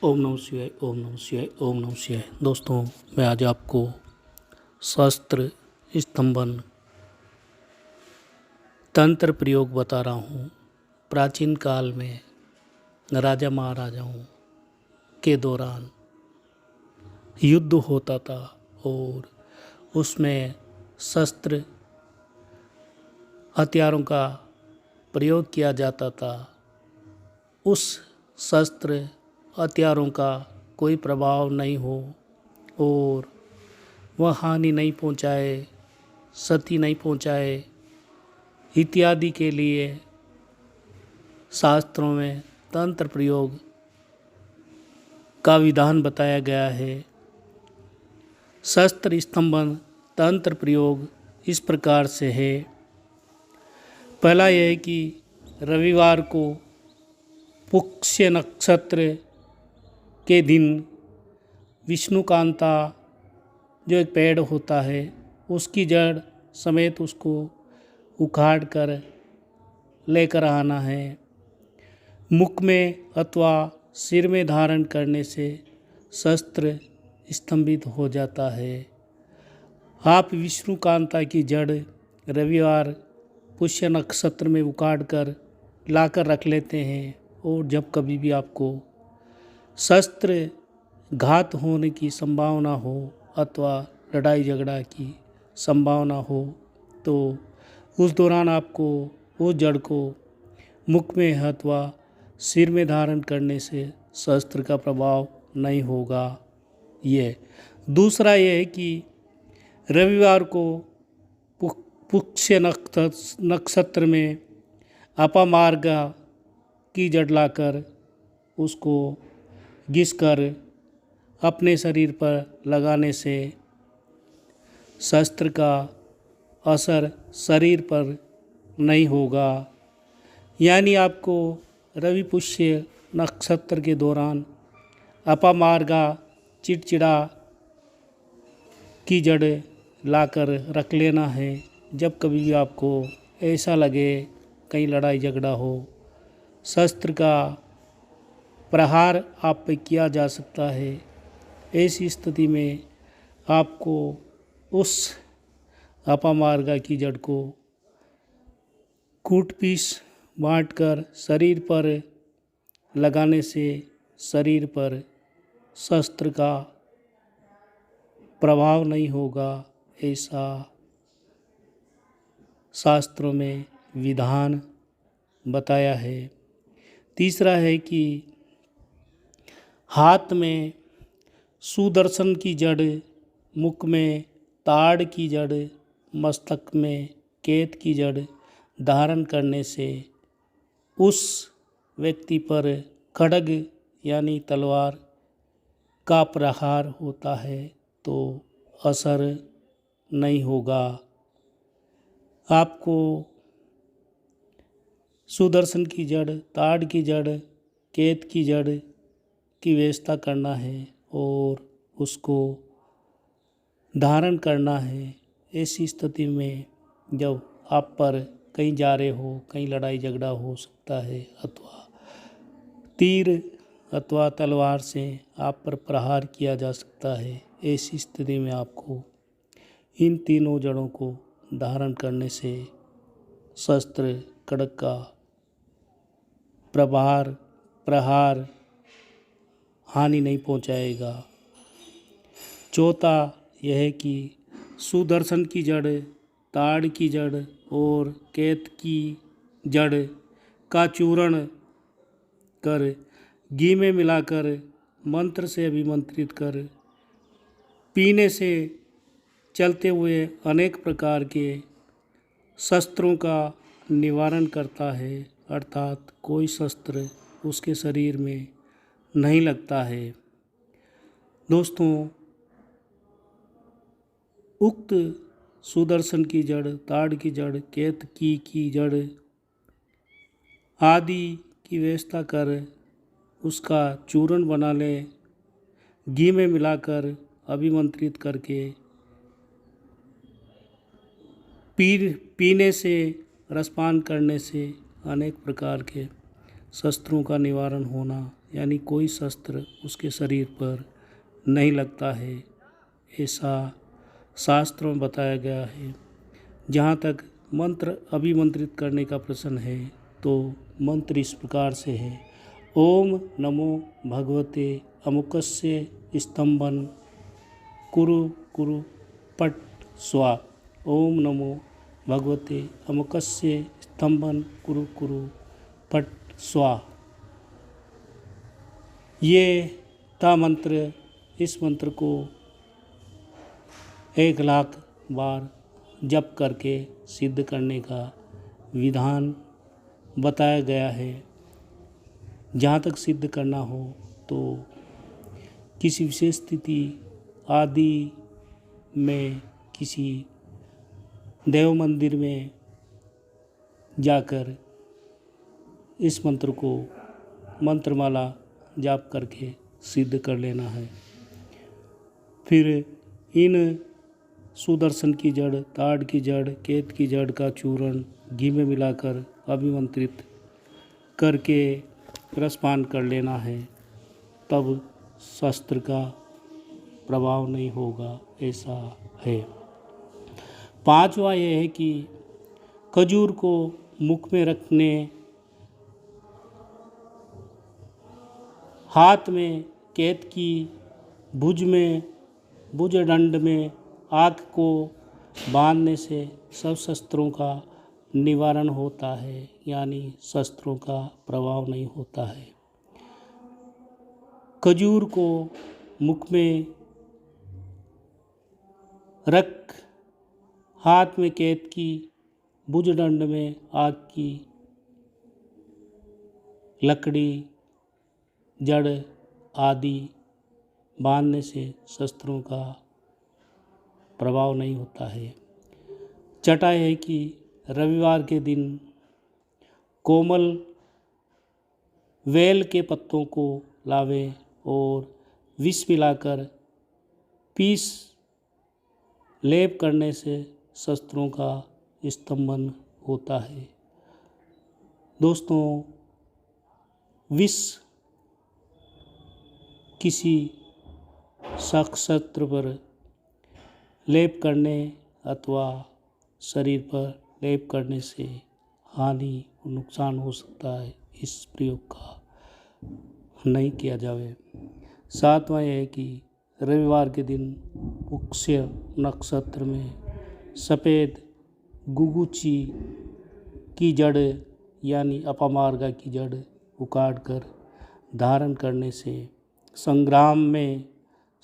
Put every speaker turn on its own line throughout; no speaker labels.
ओम नमः शिवाय, ओम नमः शिवाय, ओम नमः शिवाय। दोस्तों, मैं आज आपको शास्त्र स्तंभन तंत्र प्रयोग बता रहा हूँ। प्राचीन काल में राजा महाराजाओं के दौरान युद्ध होता था और उसमें शस्त्र हथियारों का प्रयोग किया जाता था। उस शस्त्र हथियारों का कोई प्रभाव नहीं हो और वह हानि नहीं पहुँचाए, क्षति नहीं पहुँचाए इत्यादि के लिए शास्त्रों में तंत्र प्रयोग का विधान बताया गया है। शस्त्र स्तंभन तंत्र प्रयोग इस प्रकार से है। पहला यह है कि रविवार को पुष्य नक्षत्र के दिन विष्णुकांता जो एक पेड़ होता है उसकी जड़ समेत उसको उखाड़ कर लेकर आना है। मुख में अथवा सिर में धारण करने से शस्त्र स्तंभित हो जाता है। आप विष्णुकांता की जड़ रविवार पुष्य नक्षत्र में उखाड़ कर लाकर रख लेते हैं और जब कभी भी आपको शस्त्र घात होने की संभावना हो अथवा लड़ाई झगड़ा की संभावना हो तो उस दौरान आपको उस जड़ को मुख में अथवा सिर में धारण करने से शस्त्र का प्रभाव नहीं होगा। दूसरा ये है कि रविवार को पुष्य नक्षत्र में अपामार्गा की जड़ लाकर उसको घिसकर अपने शरीर पर लगाने से शस्त्र का असर शरीर पर नहीं होगा। यानी आपको रवि पुष्य नक्षत्र के दौरान अपामार्गा चिड़चिड़ा की जड़ लाकर रख लेना है। जब कभी भी आपको ऐसा लगे कहीं लड़ाई झगड़ा हो, शस्त्र का प्रहार आप पे किया जा सकता है, ऐसी स्थिति में आपको उस अपामार्गा की जड़ को कूट पीस बाँट कर शरीर पर लगाने से शरीर पर शस्त्र का प्रभाव नहीं होगा, ऐसा शास्त्रों में विधान बताया है। तीसरा है कि हाथ में सुदर्शन की जड़, मुख में ताड़ की जड़, मस्तक में केत की जड़ धारण करने से उस व्यक्ति पर खड्ग यानी तलवार का प्रहार होता है तो असर नहीं होगा। आपको सुदर्शन की जड़, ताड़ की जड़, केत की जड़ की व्यवस्था करना है और उसको धारण करना है। ऐसी स्थिति में जब आप पर कहीं जा रहे हो, कहीं लड़ाई झगड़ा हो सकता है अथवा तीर अथवा तलवार से आप पर प्रहार किया जा सकता है, ऐसी स्थिति में आपको इन तीनों जड़ों को धारण करने से शस्त्र खड्ग का प्रहार हानि नहीं पहुंचाएगा। चौथा यह है कि सुदर्शन की जड़, ताड़ की जड़ और केत की जड़ का चूर्ण कर घी में मिलाकर मंत्र से अभिमंत्रित कर पीने से चलते हुए अनेक प्रकार के शस्त्रों का निवारण करता है, अर्थात कोई शस्त्र उसके शरीर में नहीं लगता है। दोस्तों, उक्त सुदर्शन की जड़, ताड़ की जड़, केत की जड़ आदि की व्यवस्था कर उसका चूर्ण बना लें, घी में मिलाकर अभिमंत्रित करके पीने से, रसपान करने से अनेक प्रकार के शस्त्रों का निवारण होना, यानी कोई शस्त्र उसके शरीर पर नहीं लगता है, ऐसा शास्त्रों में बताया गया है। जहाँ तक मंत्र अभिमंत्रित करने का प्रश्न है तो मंत्र इस प्रकार से है। ओम नमो भगवते अमुकस्य स्तंभन कुरु कुरु पट स्वा। ओम नमो भगवते अमुकस्य स्तंभन कुरु कुरु पट स्वा। ये ता मंत्र, इस मंत्र को 1,00,000 बार जप करके सिद्ध करने का विधान बताया गया है। जहाँ तक सिद्ध करना हो तो किसी विशेष स्थिति आदि में किसी देव मंदिर में जाकर इस मंत्र को मंत्रमाला जाप करके सिद्ध कर लेना है। फिर इन सुदर्शन की जड़, ताड़ की जड़, केत की जड़ का चूर्ण घी में मिलाकर अभिमंत्रित करके रसपान कर लेना है, तब शस्त्र का प्रभाव नहीं होगा, ऐसा है। 5वां यह है कि खजूर को मुख में रखने, हाथ में केत की भुजदंड में आँख को बांधने से सब शस्त्रों का निवारण होता है, यानी शस्त्रों का प्रभाव नहीं होता है। खजूर को मुख में रख, हाथ में केत की, भुजदंड में आग की लकड़ी, जड़ आदि बांधने से शस्त्रों का प्रभाव नहीं होता है। छठा है कि रविवार के दिन कोमल वेल के पत्तों को लावें और विष मिलाकर पीस लेप करने से शस्त्रों का स्तंभन होता है। दोस्तों, विष किसी शस्त्र पर लेप करने अथवा शरीर पर लेप करने से हानि और नुकसान हो सकता है, इस प्रयोग का नहीं किया जावे। 7वां यह है कि रविवार के दिन पुष्य नक्षत्र में सफ़ेद गुगुची की जड़ यानी अपमार्गा की जड़ उखाड़ कर धारण करने से संग्राम में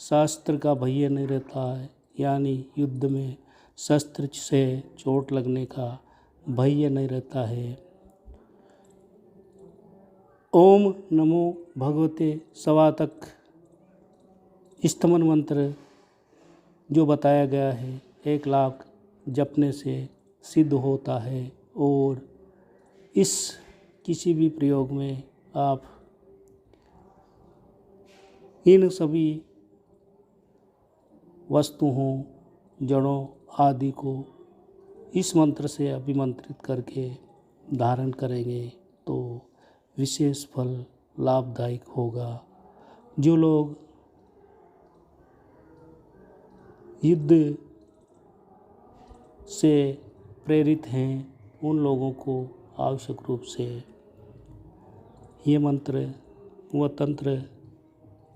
शस्त्र का भय नहीं रहता है, यानी युद्ध में शस्त्र से चोट लगने का भय नहीं रहता है। ओम नमो भगवते सवातक स्तमन मंत्र जो बताया गया है 1,00,000 जपने से सिद्ध होता है, और इस किसी भी प्रयोग में आप इन सभी वस्तुओं, जड़ों आदि को इस मंत्र से अभिमंत्रित करके धारण करेंगे तो विशेष फल लाभदायक होगा। जो लोग युद्ध से प्रेरित हैं उन लोगों को आवश्यक रूप से ये मंत्र व तंत्र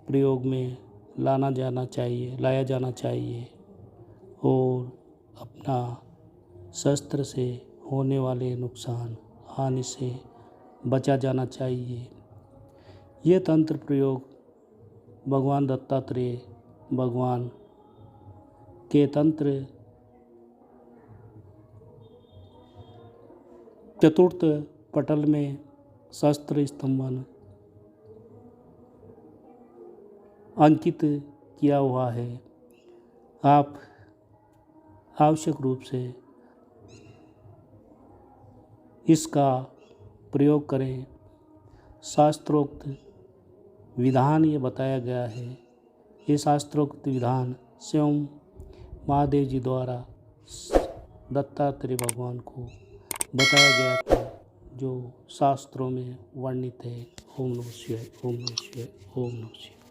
प्रयोग में लाया जाना चाहिए और अपना शस्त्र से होने वाले नुकसान हानि से बचा जाना चाहिए। ये तंत्र प्रयोग भगवान दत्तात्रेय भगवान के तंत्र चतुर्थ पटल में शस्त्र स्तंभन अंकित किया हुआ है। आप आवश्यक रूप से इसका प्रयोग करें। शास्त्रोक्त विधान ये बताया गया है। ये शास्त्रोक्त विधान स्वयं महादेव जी द्वारा दत्तात्रेय भगवान को बताया गया था। जो शास्त्रों में वर्णित है। ओम नमः शिवाय, ओम नमः शिवाय, ओम नमः शिवाय।